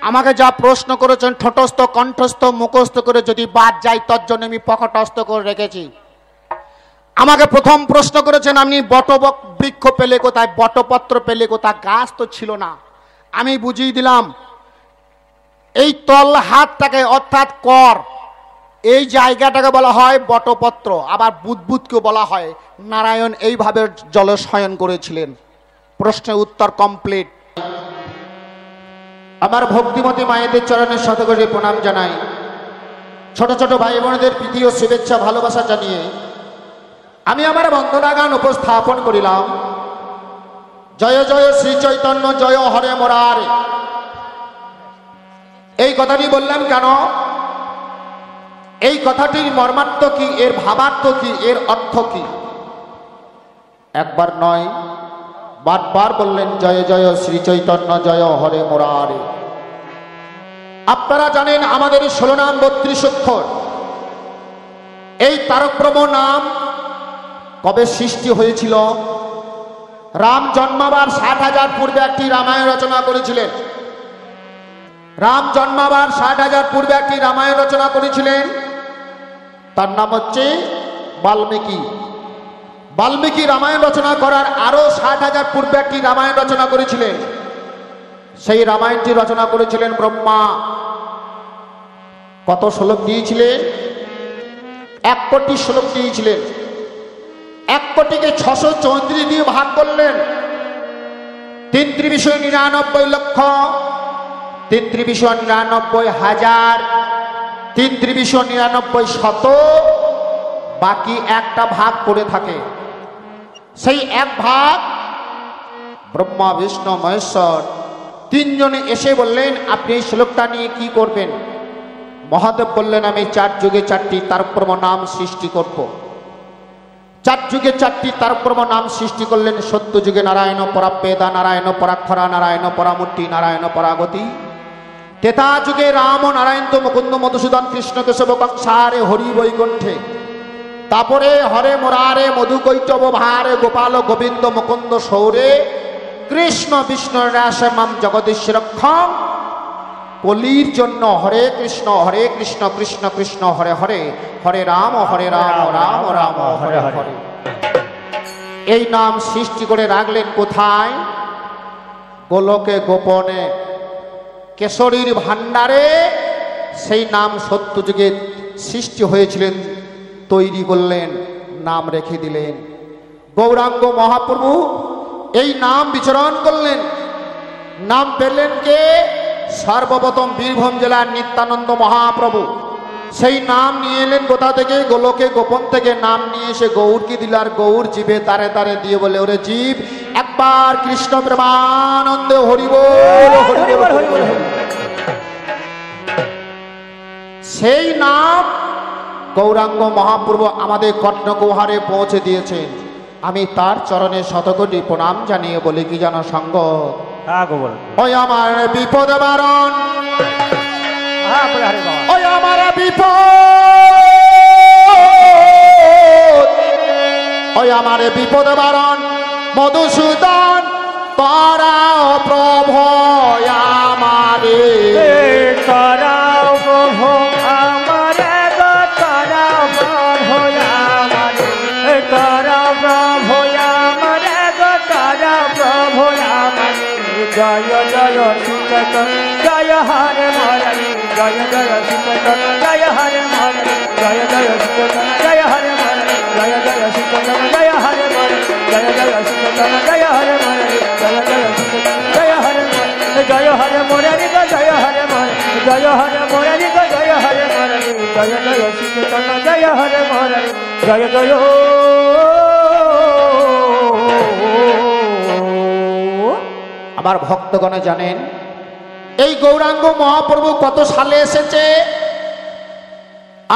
আমাকে যা প্রশ্ন করেছেন ঠোঁটস্থ কণ্ঠস্থ মুখস্থ করে যদি বাদ যায় তার জন্য আমি পকটস্থ করে রেখেছি। আমাকে প্রথম প্রশ্ন করেছেন আপনি বৃক্ষ পেলে কোথায়, বটপত্র পেলে কোথায়, গাছ তো ছিল না। আমি বুঝিয়ে দিলাম এই তল হাতটাকে অর্থাৎ কর, এই জায়গাটাকে বলা হয় বটপত্র, আবার বুদবুদকে বলা হয় নারায়ণ। এইভাবে জলে শয়ন করেছিলেন। প্রশ্নের উত্তর কমপ্লিট। আমার ভক্তিমতী মায়েদের চরণের শতকোটি প্রণাম জানাই। ছোট ছোট ভাই বোনদের প্রীতি ও শুভেচ্ছা ভালোবাসা জানিয়ে আমি আমার বন্দনা গান উপস্থাপন করিলাম। জয় জয় শ্রী চৈতন্য জয় হরে মুরারে। এই কথাটি বললাম কেন? এই কথাটির মর্মার্থ কি, এর ভাবার্থ কি, এর অর্থ কি? একবার নয়, বারবার বললেন জয় জয় শ্রী চৈতন্য জয় হরে মুরারে। আপনারা জানেন আমাদের 16 নাম 32 অক্ষর। এই তারকব্রহ্ম নাম কবে সৃষ্টি হয়েছিল? রাম জন্মাবার 60,000 পূর্বে একটি রামায়ণ রচনা করেছিলেন। রাম জন্মাবার 60,000 পূর্বে একটি রামায়ণ রচনা করেছিলেন। তার নাম হচ্ছে বাল্মীকি। বাল্মীকি রামায়ণ রচনা করার আরো 60,000 পূর্বে একটি রামায়ণ রচনা করেছিলেন। সেই রামায়ণটি রচনা করেছিলেন ব্রহ্মা। কত শ্লোক দিয়েছিলেন? 1 কোটি শ্লোক দিয়েছিলেন। 1 কোটিকে 634 দিয়ে ভাগ করলেন। 3,99 লক্ষ, 3,99,000, 3,99 শত, বাকি একটা ভাগ পড়ে থাকে। সেই এক ভাগ ব্রহ্মা বিষ্ণু মহেশ্বর তিনজনে এসে বললেন আপনি এই শ্লোকটা নিয়ে কি করবেন? মহাদেব বললেন আমি 4 যুগে 4টি তারকব্রহ্ম নাম সৃষ্টি করব। 4 যুগে 4টি তারকব্রহ্ম নাম সৃষ্টি করলেন। সত্য যুগে নারায়ণ পরাবেদা, নারায়ণ পরাক্ষরা, নারায়ণ পরামূর্তি, নারায়ণ পরাগতি। তেতা যুগে রাম নারায়ণ মুকুন্দ মধুসূদন কৃষ্ণ কেশব কংসারে হরি বৈকুণ্ঠে। তারপরে হরে মুরারে মধু কৈটব ভারে গোপাল গোবিন্দ মুকুন্দ সৌরে কৃষ্ণ বিষ্ণু রাসমাম জগদীশ্বরক্ষম। কলির জন্য হরে কৃষ্ণ কৃষ্ণ কৃষ্ণ হরে হরে, হরে রাম রাম রাম হরে হরে। এই নাম সৃষ্টি করে রাখলেন কোথায়? গোলকে গোপনে, কেশরীর ভান্ডারে। সেই নাম সত্য যুগে সৃষ্টি হয়েছিলেন, তৈরি করলেন, নাম রেখে দিলেন। গৌরাঙ্গ মহাপ্রভু এই নাম বিচরণ করলেন। নাম পেলেন কে? সর্বপ্রথম বীরভূম জেলার নিত্যানন্দ মহাপ্রভু। সেই নাম নিয়ে এলেন কোথা থেকে? গোলকে গোপন থেকে নাম নিয়ে এসে গৌরকে দিল। আর গৌর জীবে তারে তারে দিয়ে বলে ওরে জীব একবার কৃষ্ণ প্রেমানন্দে হরি বল হরি বল হরি বল। সেই নাম গৌরাঙ্গ মহাপ্রভু আমাদের কর্ণকুহারে পৌঁছে দিয়েছেন। আমি তার চরণে শতকোটি প্রণাম জানিয়ে বলি কি জানো সঙ্গ? ওই আমার বিপদ বারণ, ওই আমার বিপদ, ওই আমার বিপদ বারণ মধুসূদন করাও প্রভু আমারে, করাও প্রভু আমারে, করাও প্রভু আমারে, করাও প্রভু আমারে, করাও প্রভু আমারে। জয় জয় সীতাচন জয় হরে মুরারি, জয় জয় সীতাচন জয় হরে মুরারি, জয় জয় সীতাচন জয় হরে মুরারি, জয় জয় সীতাচন জয় হরে মুরারি, জয় জয় সীতাচন জয় হরে মুরারি, জয় জয় সীতাচন জয় হরে মুরারি, জয় হরে মুরারি গো জয় হরে মুরারি, জয় হরে মুরারি গো জয় হরে মুরারি, জয় জয় সীতাচন জয় হরে মুরারি, জয় জয়। আমার ভক্তগণে জানেন এই গৌরাঙ্গ মহাপ্রভু কত সালে এসেছে?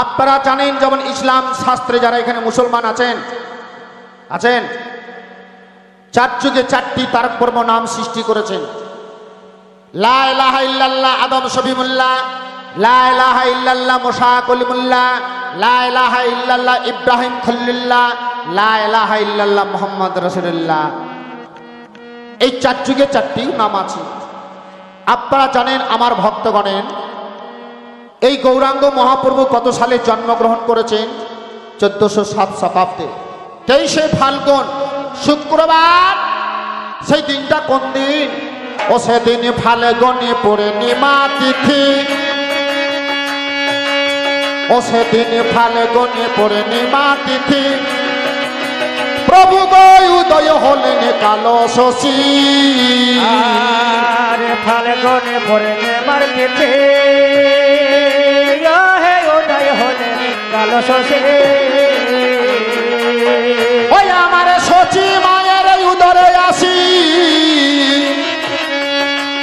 আপনারা জানেন যেমন ইসলাম শাস্ত্রে যারা এখানে মুসলমান আছেন 4 যুগে 4টি তারকব্রহ্ম নাম সৃষ্টি করেছেন। লা ইলাহা ইল্লাল্লাহ আদম শফিউল্লাহ, লা ইলাহা ইল্লাল্লাহ মুসা কলিমুল্লাহ, লা ইলাহা ইল্লাল্লাহ ইব্রাহিম খলিলুল্লাহ, লা ইলাহা ইল্লাল্লাহ মুহাম্মদ রাসূলুল্লাহ। এই 4 যুগে 4টি নাম আছে। আপনারা জানেন আমার ভক্তগণের এই গৌরাঙ্গ মহাপ্রভু কত সালে জন্মগ্রহণ করেছেন? 1407 শতাব্দে 23শে ফাল্গুন শুক্রবার। সেই দিনটা কোন দিন? ও সেদিন ফাল্গুনে পূর্ণিমা তিথি, ও সেদিন ফাল্গুনে পূর্ণিমা তিথি, প্রভু গো উদয় হলেন কালো শশী। আরে ফাল্গুনে পূর্ণিমার তিথি, হে উদয় হলেন কালো শশী। ওই আমার শচী মায়ের উদরে আসি,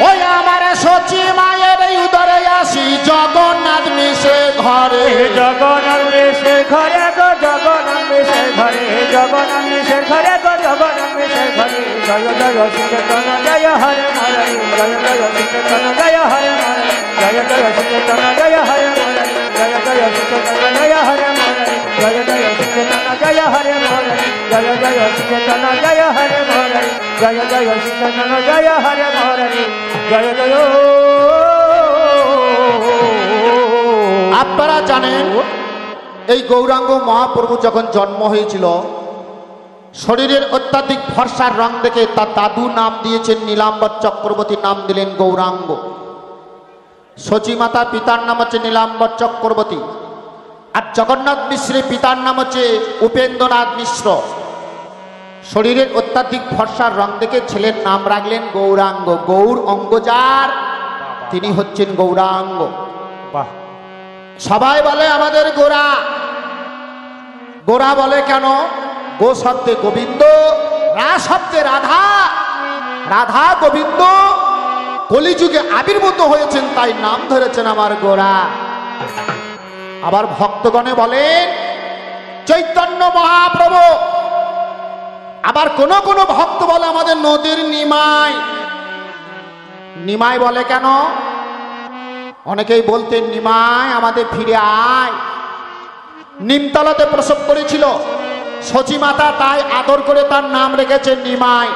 ওই আমার শচী মায়ের উদরে আসি, জগন্নাথ মিশে ঘরে, জগন্নাথ মিশে ঘরে গো, জগন্নাথ মিশে ঘরে, জগন্নাথ মিশে ঘরে গো, জগন্নাথ মিশে ঘরে। জয় জয় শ্রীচৈতন্য জয় হরে মুরারি, জয় জয় শ্রীচৈতন্য জয় হরে মুরারি, জয় জয় শ্রীচৈতন্য জয় হরে মুরারি, জয় জয় শ্রীচৈতন্য জয় হরে মুরারি, জয় জয় শ্রীচৈতন্য জয় হরে মুরারি, জয় জয় শ্রীচৈতন্য জয় হরে মুরারি, জয় জয় শ্রীচৈতন্য জয় হরে মুরারি, জয় জয়। আপনারা জানেন এই গৌরাঙ্গ মহাপ্রভু যখন জন্ম হয়েছিল, শরীরের অত্যাধিক ফর্সার রং দেখে তার দাদু নাম দিয়েছেন নীলাম্বর চক্রবর্তী, নাম দিলেন গৌরাঙ্গ। শচী মাতা পিতার নাম হচ্ছে নীলাম্বর চক্রবর্তী, আর জগন্নাথ মিশ্রের পিতার নাম হচ্ছে উপেন্দ্রনাথ মিশ্র। শরীরের অত্যাধিক ফর্সার রং দেখে ছেলের নাম রাখলেন গৌরাঙ্গ। গৌর অঙ্গজার, তিনি হচ্ছেন গৌরাঙ্গ। বাহ, সবাই বলে আমাদের গোরা, গোরা বলে কেন? গো শব্দে গোবিন্দ, রা শব্দে রাধা, রাধা গোবিন্দ কলিযুগে আবির্ভূত হয়েছেন, তাই নাম ধরেছেন আমার গোরা। আবার ভক্তগণে বলেন চৈতন্য মহাপ্রভু। আবার কোন কোন ভক্ত বলে আমাদের নদীর নিমাই। নিমাই বলে কেন? অনেকেই বলতেন নিমাই আমাদের ফিরে আয়। নিমতলাতে প্রসব করেছিল শচী মাতা, তাই আদর করে তার নাম রেখেছেন নিমাই।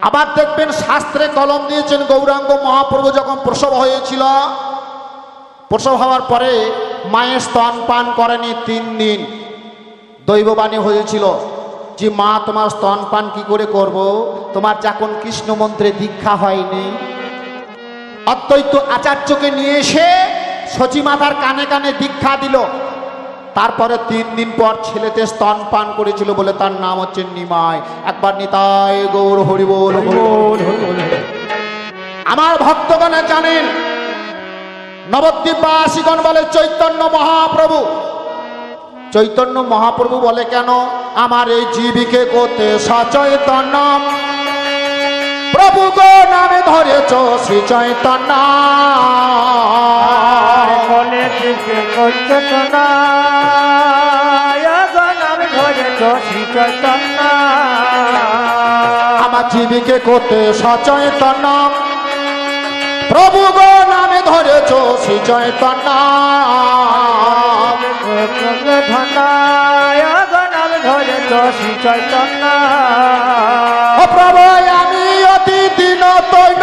আবার দেখবেন শাস্ত্রে কলম দিয়েছেন গৌরাঙ্গ মহাপ্রভু যখন প্রসব হয়েছিল, প্রসব হওয়ার পরে মায়ের স্তন পান করেনি 3 দিন। দৈববাণী হয়েছিল যে মা তোমার স্তন পান কি করে করব, তোমার যখন কৃষ্ণ মন্ত্রে দীক্ষা হয়নি। অদ্বৈত আচার্যকে নিয়ে এসে শচী মাতার কানে কানে দীক্ষা দিল। তারপরে 3 দিন পর ছেলেতে স্তন পান করেছিল বলে তার নাম হচ্ছে নিমাই। একবার নিতাই গৌর হরি বল, হরি বল, হরি বল। আমার ভক্তগণে জানেন নবদ্বীপবাসীগণ বলে চৈতন্য মহাপ্রভু। চৈতন্য মহাপ্রভু বলে কেন? আমার এই জীবিকে করতে সচৈতন্য, প্রভু গো নামে ধরেছ শ্রী চৈতন্য। বলে দিকে করতে না, নামে ধরেছ শ্রী চৈতন্য। আমার জীবিকে করতে সচৈতন্য, প্রভু গো নামে ধরেছ শ্রী চৈতন্য। নামে ধরেছ শ্রী চৈতন্য। ও প্রভু আমি অতি দিন তৈল,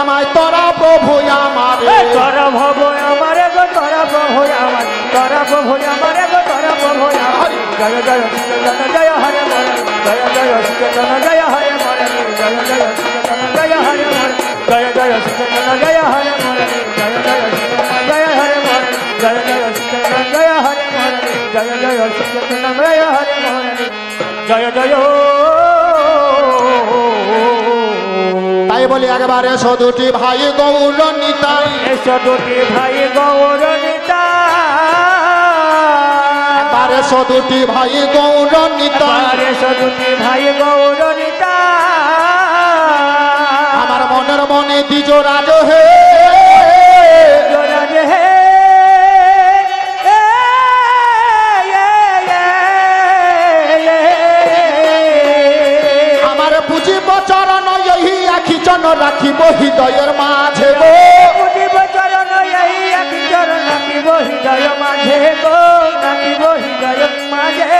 আমায় তোরা প্রভু আমারে, তোরা প্রভু আমারে গো, তোরা প্রভু আমার, তোরা প্রভু আমারে গো, তোরা প্রভু আমার। জয় জয় শ্রীচৈতন্য জয় হরে মুরারি, জয় জয় শ্রীচৈতন্য জয় হরে মুরারি, জয় জয় শ্রীচৈতন্য জয় হরে মুরারি, জয় জয় শ্রীচৈতন্য জয় হরে মুরারি, জয় জয় শ্রীচৈতন্য জয় হরে মুরারি, জয় জয় শ্রীচৈতন্য জয় হরে মুরারি, জয় জয় শ্রীচৈতন্য জয় হরে মুরারি, জয় জয়। তাই বলি একবার এসো দুটি ভাই গৌর নিতাই, এসো দুটি ভাই গৌর নিতাই, একবার এসো দুটি ভাই গৌর নিতাই, এসো দুটি ভাই গৌর নিতাই। আমার মনের মনে দ্বিজ রাজ হে, রাজ হে চরণ এই আখি জন রাখিব হৃদয়ের মাঝে গো পুজিব চরণ এই আখি চরণ রাখিব হৃদয় মাঝে গো রাখিব হৃদয় মাঝে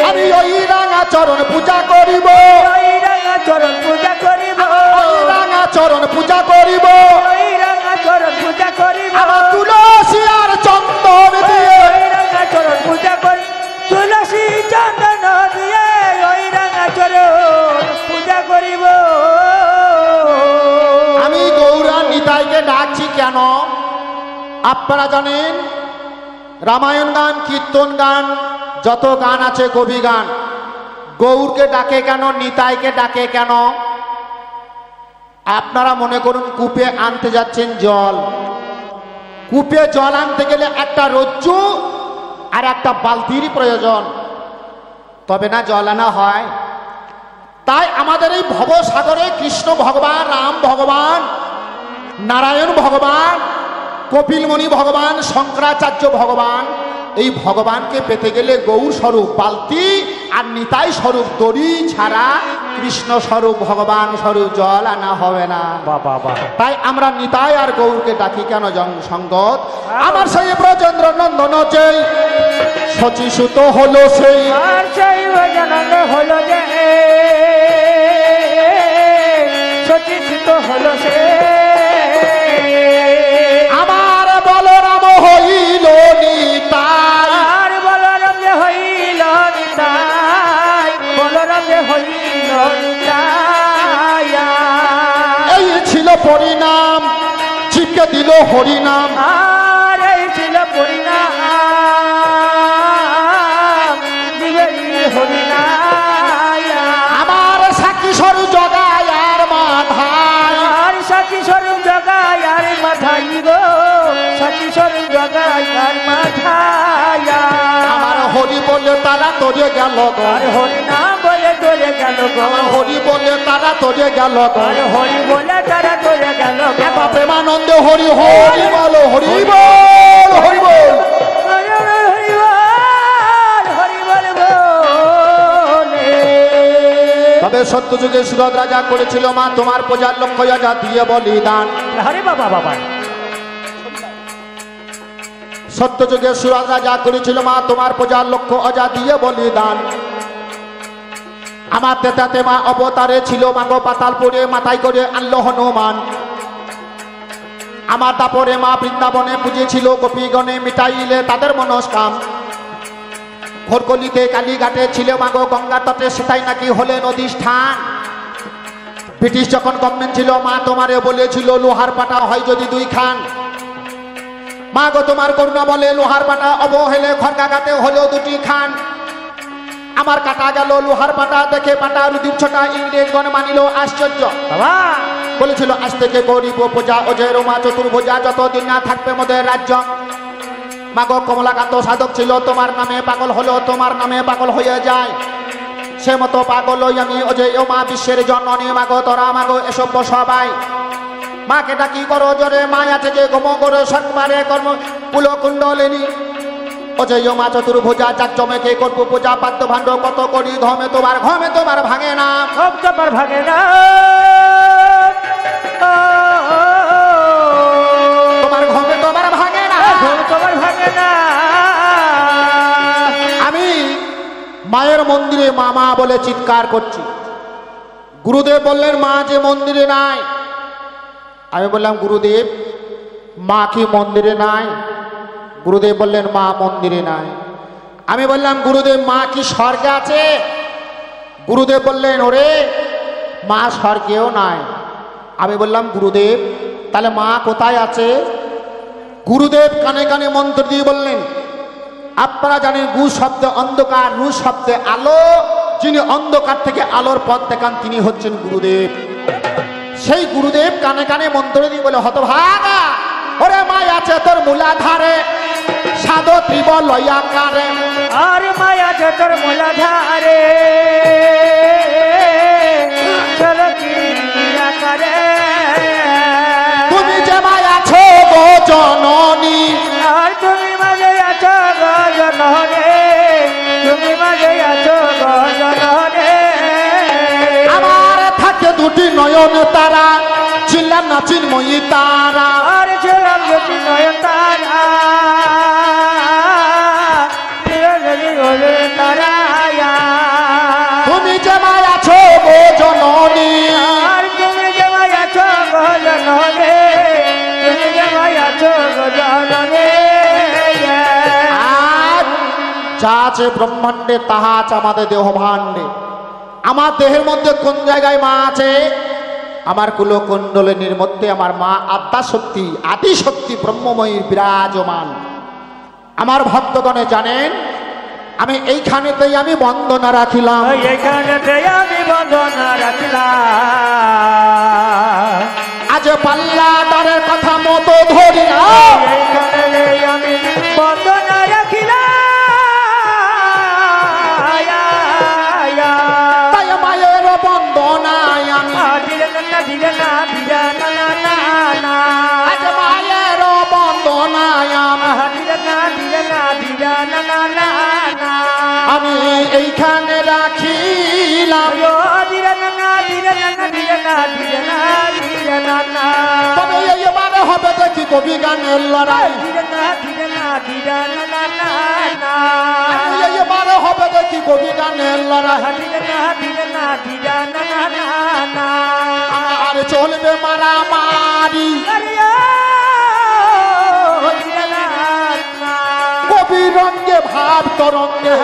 আমি ওই রাঙা চরণ পূজা করিব ওই রাঙা চরণ পূজা করিব ওই রাঙা চরণ পূজা করিব ওই রাঙা চরণ পূজা করিব আমার তুলসী আর চন্দন দিয়ে ওই রাঙা চরণ পূজা করি তুলসী চন্দন দিয়ে ওই রাঙা চরণ পূজা করিব আমি গৌরা নিতাইকে ডাকছি কেন আপনারা জানেন রামায়ণ গান কীর্তন গান যত গান আছে কবি গান গৌরকে ডাকে কেন নিতাইকে ডাকে কেন আপনারা মনে করুন কূপে আনতে যাচ্ছেন জল কূপে জল আনতে গেলে একটা রজ্জু আর একটা বালতির প্রয়োজন তবে না জল আনা হয় তাই আমাদের এই ভবসাগরে কৃষ্ণ ভগবান রাম ভগবান নারায়ণ ভগবান কপিলমণি ভগবান শঙ্করাচার্য ভগবান এই ভগবানকে পেতে গেলে গৌর স্বরূপ বালতি আর নিতাই স্বরূপ দড়ি ছাড়া কৃষ্ণ স্বরূপ ভগবান স্বরূপ জল আনা হবে না বাবা তাই আমরা নিতাই আর গৌরকে ডাকি কেন সঙ্গত আমার সেই ব্রজেন্দ্র নন্দন যেই শচীসুত হলো সেই আর সেই ভজনন্দ হলো যে সচিত হলো সে আমার বলরাম হইল নিতাই আর বলরাম যে হইল নিতাই বলরাম যে হইল নিতাই এই ছিল পরিণাম চিপকে দিল হরিনাম আর এই ছিল পরিণাম দিবেন হরিনাই আমার সাক্ষী স্বরূপ জগায় আর মাথায় আর সাথী স্বরূপ জগায় আর মাথায় গো সাথী স্বরূপ জগায় আর মাথায় আমার হরি বলে তারা তোরে গেল গো আর হরি নাম বলে তোরে গেল গো আমার হরি বলে তারা তোরে গেল গো আর হরি বলে তারা তোরে গেল গো একা প্রেমানন্দ হরি হরি বল হরি বল হরি বল হরি বল হরি বল বলে তবে সত্য যুগে সুরত রাজা করেছিল মা তোমার প্রজার লক্ষ্য যা দিয়ে বলিদান হরে বাবা বাবা সত্য যুগে সুরত রাজা করেছিল মা তোমার প্রজার লক্ষ্য অজা দিয়ে বলিদান আমার তেতাতে মা অবতারে ছিল মাগো পাতাল পরে মাথায় করে আনলো হনুমান আমার তারপরে মা বৃন্দাবনে পুজেছিল গোপীগণে মিটাইলে তাদের মনস্কাম ঘোরকলিতে কালীঘাটে ছিল মাগো গঙ্গার তটে সেটাই নাকি হলেন অধিষ্ঠান ব্রিটিশ যখন গভর্নমেন্ট ছিল মা তোমারে বলেছিল লোহার পাটা হয় যদি দুই খান মা গো তোমার করুণা বলে লোহার পাটা অবহেলে খড়গাঘাটে হলেও দুটি খান আমার কাটা গেল লোহার পাটা দেখে পাটা রুদির ছোটা ইংরেজগণ মানিল আশ্চর্য বাবা বলেছিল আজ থেকে গরিব প্রজা অজয় রোমা চতুর্ভুজা যতদিন না থাকবে মোদের রাজ্য মাগো কমলাকান্ত সাধক ছিল তোমার নামে পাগল হলো তোমার নামে পাগল হয়ে যায় সে মতো পাগল আমি অজয় মা বিশ্বের জননী মাগো তোরা মাগো এসব সবাই মাকে ডাকি করো জোরে মায়া থেকে গম করো সৎবারে কর্ম কুলো কুণ্ডলিনী অজয় মা চতুর্ভুজা যাক জমেকে করব পূজা পাদ্য ভাণ্ড কত করি ঘমে তোমার ভাঙে না সব তোমার ভাগে না তোমার ঘমে তোমার ভাঙে না তোমার ভাগে না আমি মায়ের মন্দিরে মামা বলে চিৎকার করছি গুরুদেব বললেন মা যে মন্দিরে নাই আমি বললাম গুরুদেব মা কি মন্দিরে নাই গুরুদেব বললেন মা মন্দিরে নাই আমি বললাম গুরুদেব মা কি স্বর্গে আছে গুরুদেব বললেন ওরে মা স্বর্গেও নাই আমি বললাম গুরুদেব তাহলে মা কোথায় আছে গুরুদেব কানে কানে মন্ত্র দিয়ে বললেন আপনারা জানেন গু শব্দে অন্ধকার রু শব্দে আলো যিনি অন্ধকার থেকে আলোর পথ দেখান তিনি হচ্ছেন গুরুদেব সেই গুরুদেব কানে কানে মন্ত্র দিয়ে বলে হতভাগা ওরে মা আছে তোর মূলাধারে সাধো ত্রিবল লয়াকারে আর মায়া তোর মূলাধারে তুমি যে মায় আছো গো জননী আর তুমি মাঝে আছো গো জননী তুমি মাঝে আছো গো জননী আমার দুটি নয়ন তারা ছিলাম না চিন্ময়ী তারা আর ছিলাম দুটি নয়ন তারা তুমি যে মায় আছো গো জননী আর তুমি যে মায় আছো গো জননী তুমি যে মায় আছো গো জননী আর যা আছে ব্রহ্মাণ্ডে তাহা আছে আমাদের দেহ ভাণ্ডে আমার দেহের মধ্যে কোন জায়গায় মা আছে আমার কুলকুণ্ডলিনীর মধ্যে আমার মা আদ্যা শক্তি আদি শক্তি ব্রহ্মময়ী বিরাজমান আমার ভক্তগণে জানেন আমি এইখানেতেই আমি বন্দনা রাখিলাম এইখানেতে আমি বন্দনা রাখিলাম আজ পাল্লাদারের কথা মতো ধরি না এইখানে আমি বন্দনা রাখিলাম তাই মায়ের বন্দনায় আমি আজ মায়ের বন্দনায় আমি এইখানে রাখিলাম তবে এবারে হবে দেখি কবি গানের লড়াই এবারে হবে দেখি কবি গানের লড়াই আর চলবে মারামারি কবি রঙ্গে ভাব তরঙ্গে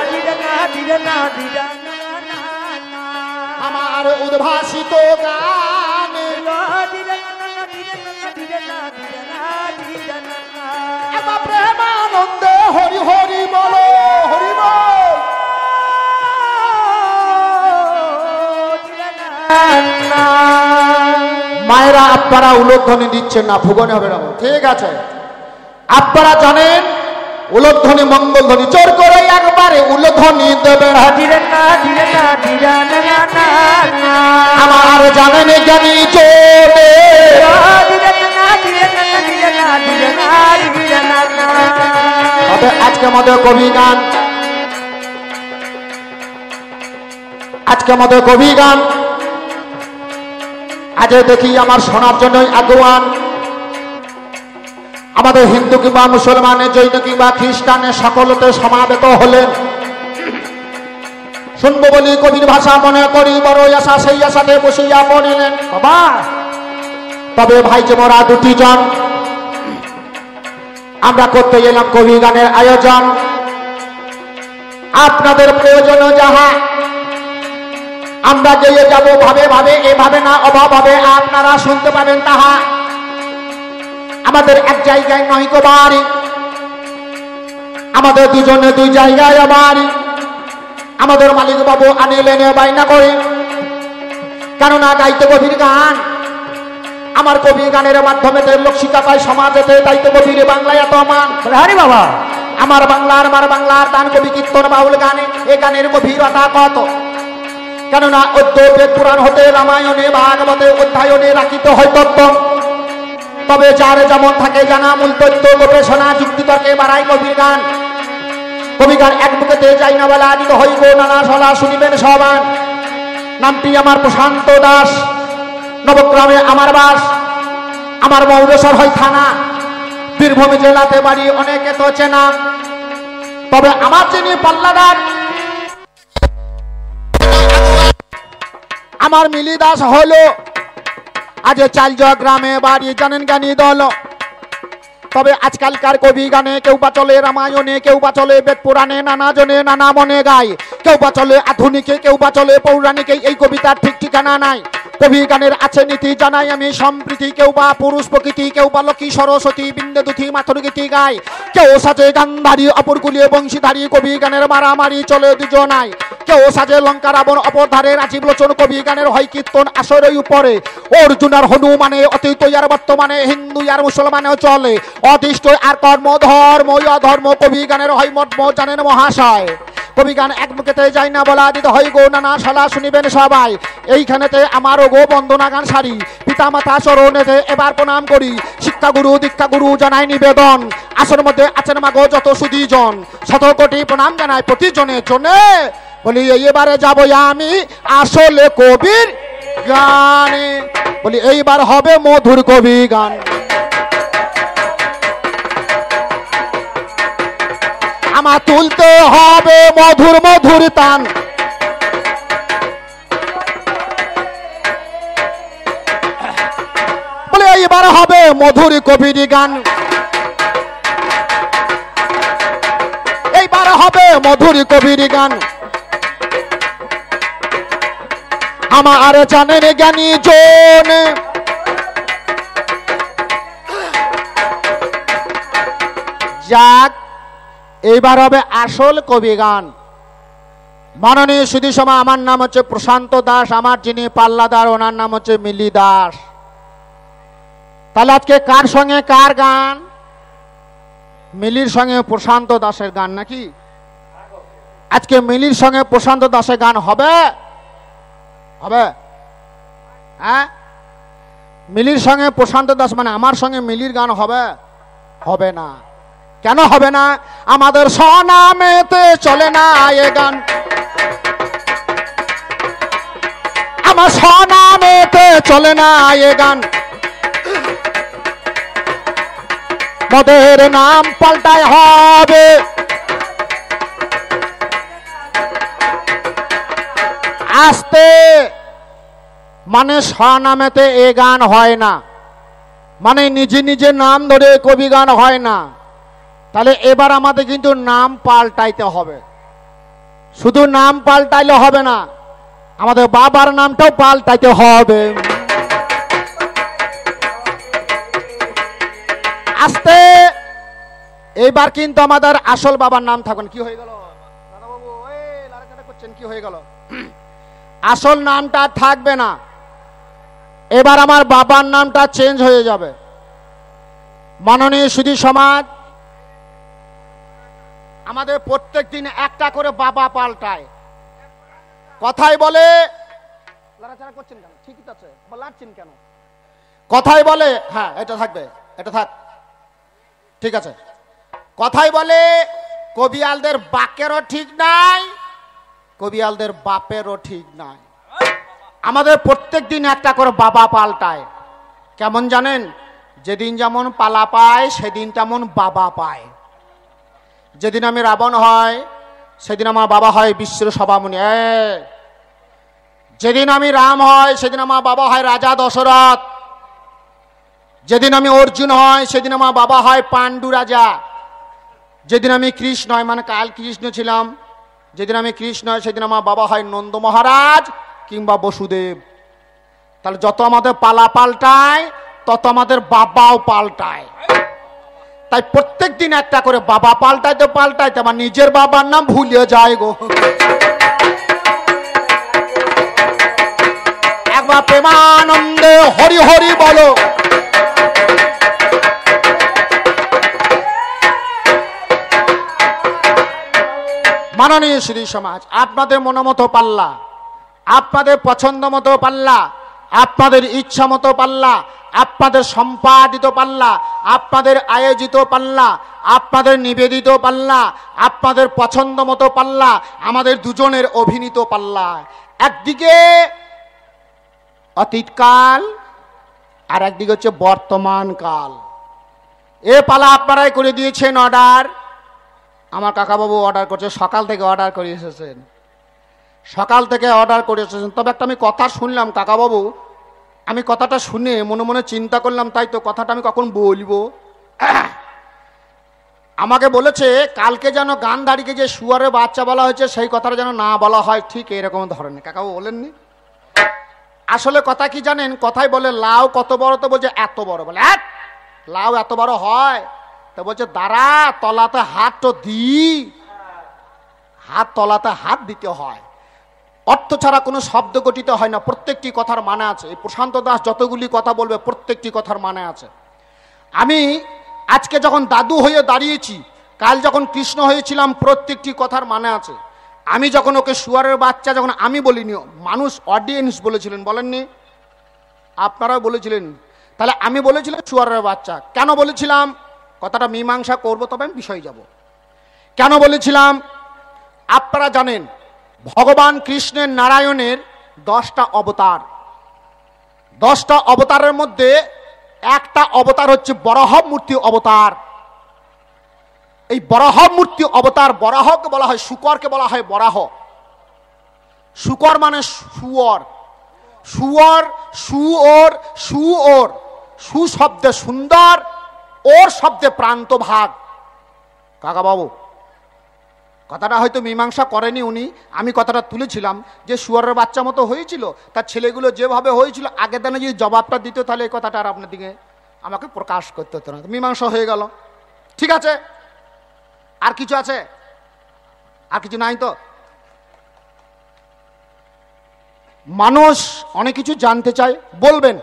আমার উদ্ভাসিত গানে এবার প্রেমানন্দে হরি হরি বলো হরি বল মায়েরা আপনারা উলোধ্বনি দিচ্ছেন না ভুবনে হবে না ঠিক আছে আপনারা জানেন উলোধ্বনি মঙ্গল ধ্বনি জোর করে একবারে উলোধ্বনি দেবেন আমার জানেন জ্ঞানী জোরে তবে আজকে আমাদের কবি গান আজ দেখি আমার শোনার জন্যই আগুয়ান আমাদের হিন্দু কিংবা মুসলমানের জৈন কিংবা খ্রিস্টানের সকলতে সমাবেত হলেন শুনবো বলি কবির ভাষা মনে করি বড় আশা সেই আশাতে বসিয়া পড়িলেন বাবা তবে ভাই যে মোরা দুটি জন আমরা করতে এলাম কবি গানের আয়োজন আপনাদের প্রয়োজন যাহা আমরা গিয়ে যাব ভাবে ভাবে এভাবে না অভাব হবে আপনারা শুনতে পাবেন তাহা আমাদের এক জায়গায় নয় গো বাড়ি আমাদের দুজনে দুই জায়গায় বাড়ি আমাদের মালিক বাবু আনিলেন বাইনা করে কেননা গাইতে কবির গান আমার কবি গানের মাধ্যমে লোক শিক্ষা পায় সমাজেতে তাইতে কবির বাংলায় এত মান হরি বাবা আমার বাংলার দান কবি কীর্তন বাউল গানে এ গানের গভীরতা কত কেননা অদ্য বেদ পুরাণ হতে রামায়ণে ভাগবতে অধ্যায়নে রাখিতে হয় তত্ত্ব তবে যার যেমন থাকে জানা মূল তথ্য গবেষণা যুক্তিতর্কে বাড়াই কবির গান এক বুকেতে যাই না বলা দিত হইব নানা সলা শুনিবেন সবান নামটি আমার প্রশান্ত দাস নবগ্রামে আমার বাস আমার মৌরেশ্বর হয় থানা বীরভূম জেলাতে বাড়ি অনেকে তো চেনা তবে আমার যিনি পাল্লাদার আমার মিলি দাস হলো আজ চালজা গ্রামে বাড়ি জানেন জ্ঞানী দল তবে আজকালকার কবি গানে কেউ বা চলে রামায়ণে কেউ বা চলে বেদ পুরাণে নানা জনে নানা মনে গায় কেউ বা চলে আধুনিকে কেউ বা চলে পৌরাণিকে এই কবিতার ঠিক ঠিকানা নাই কবি গানের আছে নীতি জানাই আমি সম্প্রীতি কেউ বা পুরুষ প্রকৃতি কেউ বা লক্ষ্মী সরস্বতী বিন্দুথি মাথুর গীতি গায় কেউ সাজে গান্ধারী অপরকুলিয়ে বংশীধারী কবি গানের মারামারি চলে দুজনাই কেউ সাজে লঙ্কা রাবণ অপরধারে রাজীব লোচন কবি গানের হয় কীর্তন আসরের উপরে অর্জুন আর হনুমানে অতীত আর বর্তমানে হিন্দু আর মুসলমানেও চলে অদৃষ্ট আর কর্ম ধর্ম অধর্ম কবি গানের হয় মর্ম জানেন মহাশয় কবি গান এক মুখেতে যাই না বলা দিতে হয় গো নানা শালা শুনিবেন সবাই এইখানেতে আমারও গো বন্দনা গান সারি পিতা মাতা চরণেতে এবার প্রণাম করি শিক্ষা গুরু দীক্ষা গুরু জানাই নিবেদন আসর মধ্যে আছেন মাগো যত সুধীজন শত কোটি প্রণাম জানাই প্রতিজনের জনে বলি এবারে যাবো আমি আসলে কবির গানে, বলি এইবার হবে মধুর কবি গান। আমার তুলতে হবে মধুর মধুর তান, বলে এইবার হবে মধুর কবির গান, এইবার হবে মধুর কবির গান। আমার জানেন জ্ঞানী জন, যাক এইবার হবে আসল কবি গান। মাননীয় সুধী সভা, আমার নাম হচ্ছে প্রশান্ত দাস, আমার যিনি পাল্লাদার ওনার নাম হচ্ছে মিলি দাস। তাহলে আজকে কার সঙ্গে কার গান? মিলির সঙ্গে প্রশান্ত দাসের গান নাকি? আজকে মিলির সঙ্গে প্রশান্ত দাসের গান হবে? হবে? হ্যাঁ, মিলির সঙ্গে প্রশান্ত দাস মানে আমার সঙ্গে মিলির গান হবে? হবে না। কেন হবে না? আমাদের স্বনামেতে চলে না এ গান, আমার স্বনামেতে চলে না এ গান। মদের নাম পাল্টাই হবে, আসতে মানে স্বনামেতে এ গান হয় না, মানে নিজে নিজে নাম ধরে কবি গান হয় না। তাহলে এবার আমাদের কিন্তু নাম পাল্টাইতে হবে। শুধু নাম পাল্টাইলে হবে না, আমাদের বাবার নামটাও পাল্টাইতে হবে। আস্তে এইবার কিন্তু আমাদের আসল বাবার নাম থাকুন। কি হয়ে গেল দাদাবাবু? লাড়াচাড়া করছেন, কি হয়ে গেল? আসল নামটা থাকবে না, এবার আমার বাবার নামটা চেঞ্জ হয়ে যাবে। মাননীয় সুধী সমাজ, আমাদের প্রত্যেক দিন একটা করে বাবা পাল্টায়। কথাই বলে লড়াচড়া করছেন কেন? ঠিকই তো আছে, লাড়ছেন কেন? কথাই বলে, হ্যাঁ এটা থাকবে, এটা থাক, ঠিক আছে। কথাই বলে কবিয়ালদের বাকেরও ঠিক নাই, কবিয়ালদের বাপেরও ঠিক নাই। আমাদের প্রত্যেক দিন একটা করে বাবা পাল্টায়। কেমন জানেন? যেদিন যেমন পালা পায় সেদিন তেমন বাবা পায়। যেদিন আমি রাবণ হয় সেদিন আমার বাবা হয় বিশ্বের সভামণি। যেদিন আমি রাম হয় সেদিন আমার বাবা হয় রাজা দশরথ। যেদিন আমি অর্জুন হয় সেদিন আমার বাবা হয় পাণ্ডু রাজা। যেদিন আমি কৃষ্ণ হয়, মানে কাল কৃষ্ণ ছিলাম, যেদিন আমি কৃষ্ণ হয় সেদিন আমার বাবা হয় নন্দ মহারাজ কিংবা বসুদেব। তাহলে যত আমাদের পালা পাল্টায় তত আমাদের বাবাও পাল্টায়। তাই প্রত্যেক দিন একটা করে বাবা পাল্টাইতে পাল্টাইতে আমার নিজের বাবার নাম ভুলিয়ে যায় গো। একবার প্রেমানন্দে হরি হরি বলো। মাননীয় শ্রী সমাজ, আপনাদের মনোমতো পাল্লা, আপনাদের পছন্দ মতো পাল্লা, আপনাদের ইচ্ছা মতো পাল্লা, আপনাদের সম্পাদিত পাল্লা, আপনাদের আয়োজিত পাল্লা, আপনাদের নিবেদিত পাল্লা, আপনাদের পছন্দ মতো পাল্লা, আমাদের দুজনের অভিনীত পাল্লা। একদিকে অতীতকাল আর একদিকে হচ্ছে বর্তমান কাল। এ পালা আপনারাই করে দিয়েছেন অর্ডার। আমার কাকাবাবু অর্ডার করছে, সকাল থেকে অর্ডার করে এসেছেন, সকাল থেকে অর্ডার করে এসেছেন। তবে একটা আমি কথা শুনলাম কাকাবাবু, আমি কথাটা শুনে মনে মনে চিন্তা করলাম, তাই তো কথাটা আমি কখন বলবো। আমাকে বলেছে কালকে যেন গান্ধারীকে যে শুয়ারে বাচ্চা বলা হয়েছে সেই কথাটা যেন না বলা হয়, ঠিক এরকম ধরনের। কাকাবাবু বলেননি? আসলে কথা কি জানেন? কথাই বলে লাউ কত বড়, তো বলছে এত বড়। বলে লাউ এত বড় হয়? তো বলছে দাঁড়া, তলাতে হাত তো দি, হাত তলাতে হাত দিতে হয়। অর্থ ছাড়া কোনো শব্দ গঠিত হয় না, প্রত্যেকটি কথার মানে আছে। এই প্রশান্ত দাস যতগুলি কথা বলবে প্রত্যেকটি কথার মানে আছে। আমি আজকে যখন দাদু হয়ে দাঁড়িয়েছি, কাল যখন কৃষ্ণ হয়েছিলাম, প্রত্যেকটি কথার মানে আছে। আমি যখন ওকে শুয়ারের বাচ্চা যখন আমি বলিনি, মানুষ অডিয়েন্স বলেছিলেন, বলেননি? আপনারাও বলেছিলেন। তাহলে আমি বলেছিলাম শুয়ারের বাচ্চা। কেন বলেছিলাম কথাটা মীমাংসা করব, তবে আমি বিষয় যাব। কেন বলেছিলাম? আপনারা জানেন ভগবান কৃষ্ণের নারায়ণের 10টা অবতার। 10টা অবতারের মধ্যে একটা অবতার হচ্ছে বরাহ মূর্তি অবতার। এই বরাহ মূর্তি অবতার, বরাহকে বলা হয়, শুকরকে বলা হয় বরাহ। শুকর মানে শুয়োর, শুয়োর, শুয়োর, শুয়োর, সু শব্দে সুন্দর, ওর শব্দে প্রান্ত ভাগ। কাকা বাবু কথাটা হয়তো মীমাংসা করেনি উনি, আমি কথাটা তুলেছিলাম যে শুয়োরের বাচ্চা মতো হয়েছিল, তার ছেলেগুলো যেভাবে হয়েছিল আগের দিনে যদি জবাবটা দিত তাহলে এই কথাটা আর আপনার দিকে আমাকে প্রকাশ করতে হতো না। মীমাংসা হয়ে গেল, ঠিক আছে। আর কিছু আছে? আর কিছু নাই তো? মানুষ অনেক কিছু জানতে চায়, বলবেন।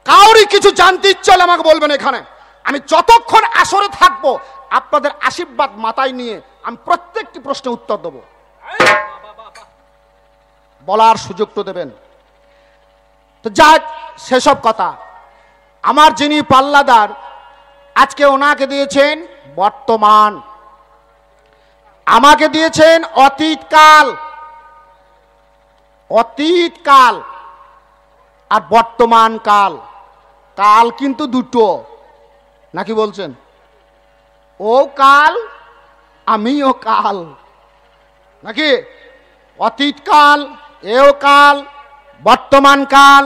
কাউরই কিছু জানতে ইচ্ছে হলে আমাকে বলবেন এখানে, আমি যতক্ষণ আসরে থাকবো আপনাদের আশীর্বাদ মাথায় নিয়ে আমি প্রত্যেকটি প্রশ্নের উত্তর দেব, বলার সুযোগ তো দেবেন। তো যাক, সেসব কথা। আমার যিনি পাল্লাদার, আজকে ওনাকে দিয়েছেন বর্তমান, আমাকে দিয়েছেন অতীতকাল। অতীতকাল আর বর্তমান কাল, কাল কিন্তু দুটো, নাকি বলছেন? ও কাল, আমিও কাল, নাকি? অতীতকাল, এও কাল, বর্তমান কাল,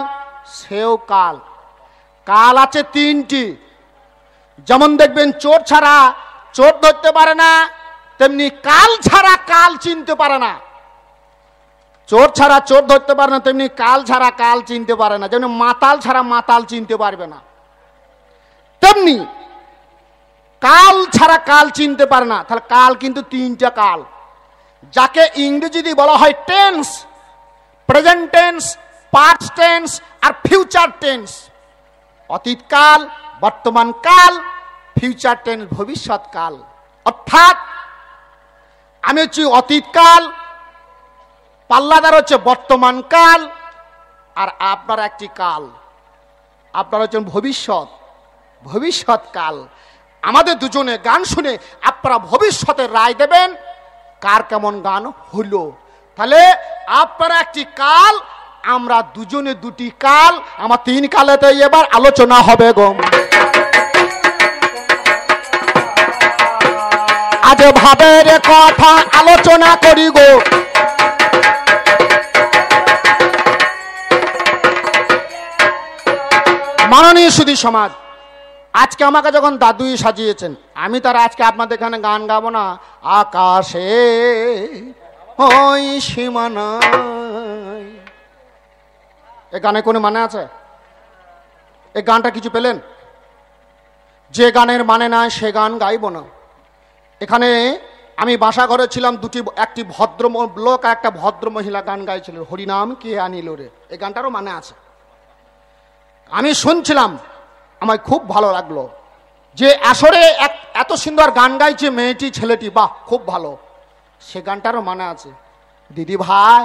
সেও কাল। কাল আছে তিনটি। যেমন দেখবেন চোর ছাড়া চোর ধরতে পারে না, তেমনি কাল ছাড়া কাল চিনতে পারে না। চোর ছাড়া চোর ধরতে পারে না, তেমনি কাল ছাড়া কাল চিনতে পারে না। যেমন মাতাল ছাড়া মাতাল চিনতে পারবে না, তেমনি কাল ছাড়া কাল চিনতে পারে না। তাহলে কাল কিন্তু তিনটা কাল, যাকে ইংরেজিতে বলা হয় tense, present tense, past tense আর ফিউচার টেন্স। অতীতকাল, বর্তমান কাল, ফিউচার টেন্স ভবিষ্যৎ কাল। অর্থাৎ আমি হচ্ছি অতীতকাল, পাল্লাদার হচ্ছে বর্তমান কাল, আর আপনার একটি কাল, আপনার হচ্ছেন ভবিষ্যৎ কাল। আমাদের দুজনে গান শুনে আপনারা ভবিষ্যতের রায় দেবেন কার কেমন গান হলো। তাহলে আপনারা একটি কাল, আমরা দুজনে দুটি কাল, আমার তিন কালেতে এবার আলোচনা হবে গো। আজ ভাবের কথা আলোচনা করি গো। মাননীয় সুধী সমাজ, আজকে আমাকে যখন দাদুই সাজিয়েছেন, আমি তার আজকে আপনাদের এখানে গান গাবো না। আকাশে ওই সীমানায়, এ গানে কোনো মানে আছে? এই গানটা কিছু পেলেন? যে গানের মানে নাই সে গান গাইব না। এখানে আমি বাসা ঘরে ছিলাম, একটি ভদ্র লোক আর একটা ভদ্র মহিলা গান গাইছিল, হরিনাম কে আনিল রে। এই গানটারও মানে আছে। আমি শুনছিলাম, আমার খুব ভালো লাগলো যে আসরে এত সুন্দর গান গাইছে মেয়েটি ছেলেটি, বাহ খুব ভালো। সে গানটারও মানে আছে। দিদি ভাই,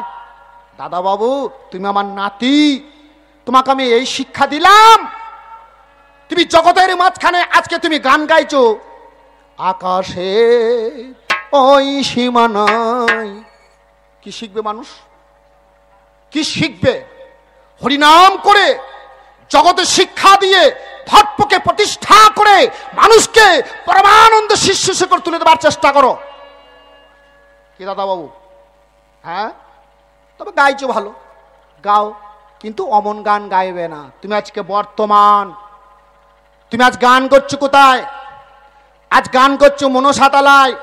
দাদা বাবু, তুমি আমার নাতি, তোমাকে আমি এই শিক্ষা দিলাম, তুমি জগতের মাঝখানে আজকে তুমি গান গাইছো, আকাশে ওই সীমানায়। কি শিখবে মানুষ? কি শিখবে? হরিনাম করে জগতে শিক্ষা দিয়ে ধর্মকে প্রতিষ্ঠা করে মানুষকে পরমানন্দ শিষ্য শিখর তুলে দেবার চেষ্টা করো। কি দাদা বাবু? হ্যাঁ, তবে গাইছো ভালো, গাও, কিন্তু অমন গান গাইবে না। তুমি আজকে বর্তমান, তুমি আজ গান করছো কোথায়? আজ গান করছো মনসা তালায়।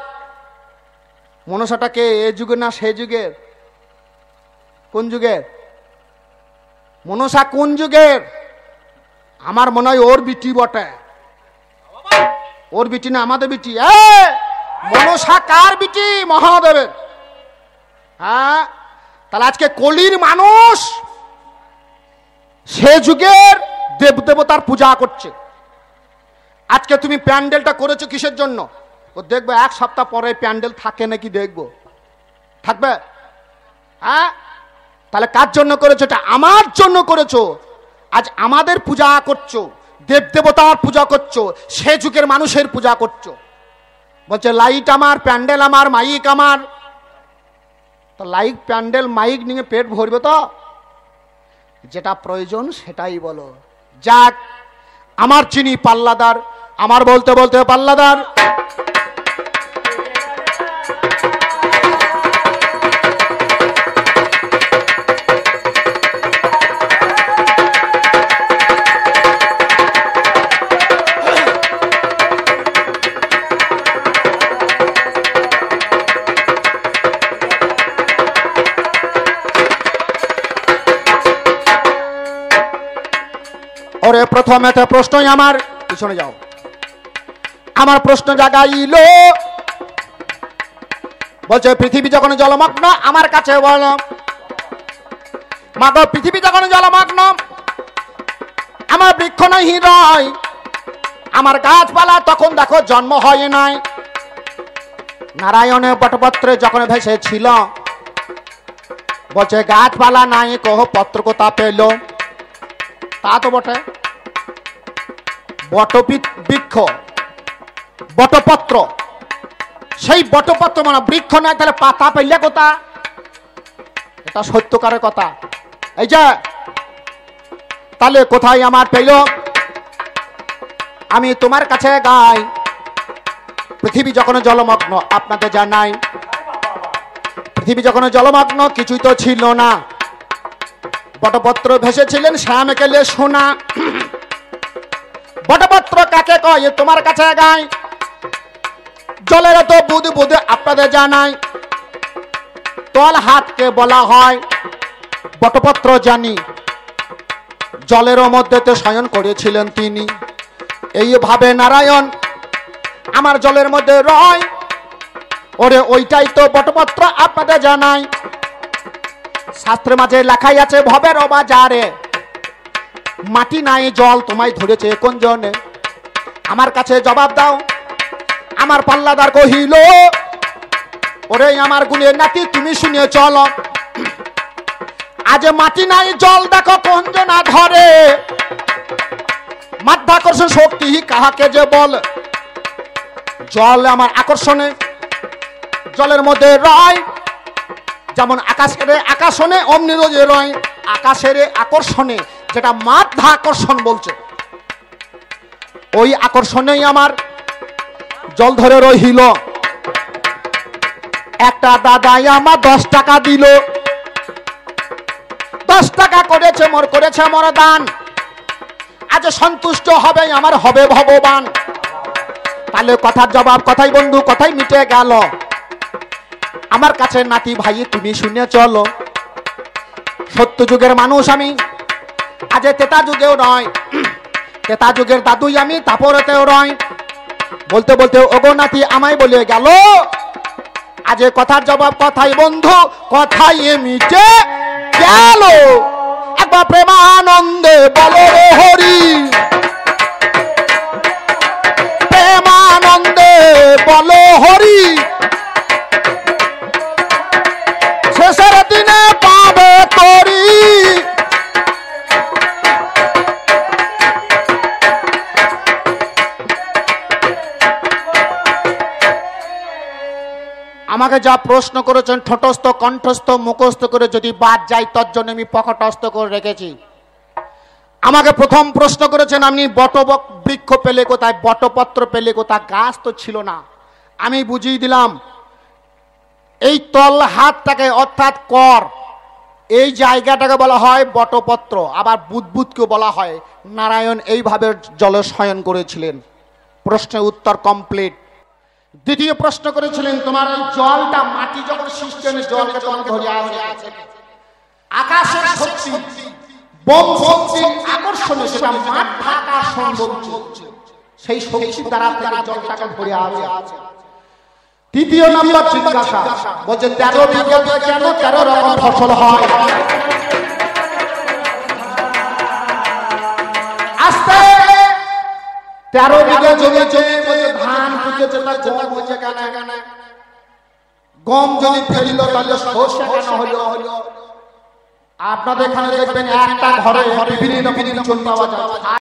মনসাটাকে এ যুগের না সে যুগের? কোন যুগের মনসা? কোন যুগের? আমার মনে হয় ওর বিটি বটে। ওর বিটি না আমাদের বিটি। মনসা কার বিটি? মহাদেবের। হ্যাঁ, তাহলে আজকে কলির মানুষ সে যুগের দেবদেবতার পূজা করছে। আজকে তুমি প্যান্ডেলটা করেছো কিসের জন্য? ও দেখবে এক সপ্তাহ পরে প্যান্ডেল থাকে নাকি দেখবো, থাকবে? হ্যাঁ, তাহলে কার জন্য করেছো? এটা আমার জন্য করেছো। আজ আমাদের পূজা করছো, দেবদেবতার পূজা করছো, সে যুগের মানুষের পূজা করছো। বলছে লাইট আমার, প্যান্ডেল আমার, মাইক আমার। তো লাইট, প্যান্ডেল, মাইক নিয়ে পেট ভরবে তো? যেটা প্রয়োজন সেটাই বলো। যাক, আমার চিনি পাল্লাদার, আমার বলতে বলতে পাল্লাদার। ওরে প্রথমেতে প্রশ্নই আমার, পিছনে যাও, আমার প্রশ্ন জাগাইল, বলছে পৃথিবী যখন জলমগ্ন, আমার কাছে বলো মাগো পৃথিবী যখন জলমগ্ন, আমার বৃক্ষ নাই হৃদয়, আমার গাছপালা তখন দেখো জন্ম হয় নাই। নারায়ণের বটপত্রে যখন ভেসে ছিল, বলছে গাছপালা নাই কহ পত্র কোথা পেল? তা তো বটে, বৃক্ষ বটপত্র, সেই বটপত্র মানে বৃক্ষ নাই, তাহলে পাতা পেলে কোথা? এটা সত্যকারের কথা। এই যে তাহলে কোথায় আমার পেল? আমি তোমার কাছে গাই, পৃথিবী যখন জলমগ্ন, আপনাদের জানাই পৃথিবী যখন জলমগ্ন কিছুই তো ছিল না, বটপত্র ভেসেছিলেন শ্যাম কেলে সোনা। বটপত্র কাকে কয় তোমার কাছে গাই, জলের তো বুদ বুদ আপনাদের জানাই, তল হাতকে বলা হয় বটপত্র জানি, জলের মধ্যেতে শয়ন করেছিলেন তিনি। এইভাবে নারায়ণ আমার জলের মধ্যে রয়, ওরে ওইটাই তো বটপত্র আপনাদের জানাই। শাস্ত্রের মাঝে লেখাই আছে ভবের বাজারে, মাটি নাই জল তোমায় ধরেছে কোন জনে? আমার কাছে জবাব দাও। আমার পাল্লাদার কহিল, ওরে আমার গুণের নাতি তুমি শুনে চলো, আজ মাটি নাই জল দেখো কোন জনা ধরে, মাধ্যাকর্ষণ শক্তি কাহাকে যে বল? জল আমার আকর্ষণে, জলের মধ্যে রয়, যেমন আকাশের আকর্ষণে অমনি রোজে রয়, আকাশের আকর্ষণে যেটা মাধ্যাকর্ষণ বলছে, ওই আকর্ষণেই আমার জল ধরে রহিল। একটা দাদাই আমার 10 টাকা দিল, 10 টাকা করেছে মোর দান, আজ সন্তুষ্ট হবে আমার হবে ভগবান। তাহলে কথার জবাব কথাই বন্ধু, কথাই মিটে গেল। আমার কাছে নাতি ভাই তুমি শুনে চলো, সত্য যুগের মানুষ আমি, আজ তেতা যুগেও নয়, তেতা যুগের দাদুই আমি, তারপরেতেও নয়। বলতে বলতে ওগো নাতি আমায় বলে গেল, আজ কথার জবাব কথাই বন্ধু, কথাই মিটে গেল। একবার প্রেমানন্দে বলো রে হরি, প্রেমানন্দে বলো হরি, শেষের দিনে পাবে তরি। আমাকে যা প্রশ্ন করেছেন ঠোঁটস্থ কণ্ঠস্থ মুখস্থ করে যদি বাদ যাই, তার জন্য আমি পকটস্থ করে রেখেছি। আমাকে প্রথম প্রশ্ন করেছেন আপনি বৃক্ষ পেলে কোথায়, বটপত্র পেলে কোথায়? গাছ তো ছিল না। আমি বুঝিয়ে দিলাম, এই তল হাতটাকে অর্থাৎ কর, এই জায়গাটাকে বলা হয় বটপত্র, আবার বুদবুদকে বলা হয়। নারায়ণ এইভাবে জলে শয়ন করেছিলেন। প্রশ্নের উত্তর কমপ্লিট। দ্বিতীয় প্রশ্ন করেছিলেন তোমার এই জলটা, মাটি যখন সৃষ্টি হয় জলকে তোমার ধরে আছে, আকাশের শক্তি বোম শক্তির আকর্ষণে, সেটা মাধ্যাকর্ষণ বলছে, সেই শক্তির দ্বারা জলটাকে ধরে আছে। তৃতীয় নম্বর জিজ্ঞাসা বলছে 13 বিঘাতে কেন 13 রকম ফসল হয়? আস্তে 13 বিঘা জমি ধান পুজেছে, গম হচ্ছে কেন? গম যদি ফেলিল তাহলে সর্ষে কেন হলো? আপনাদের এখানে দেখবেন একটা ঘরে বিভিন্ন রকম চল পাওয়া যায়।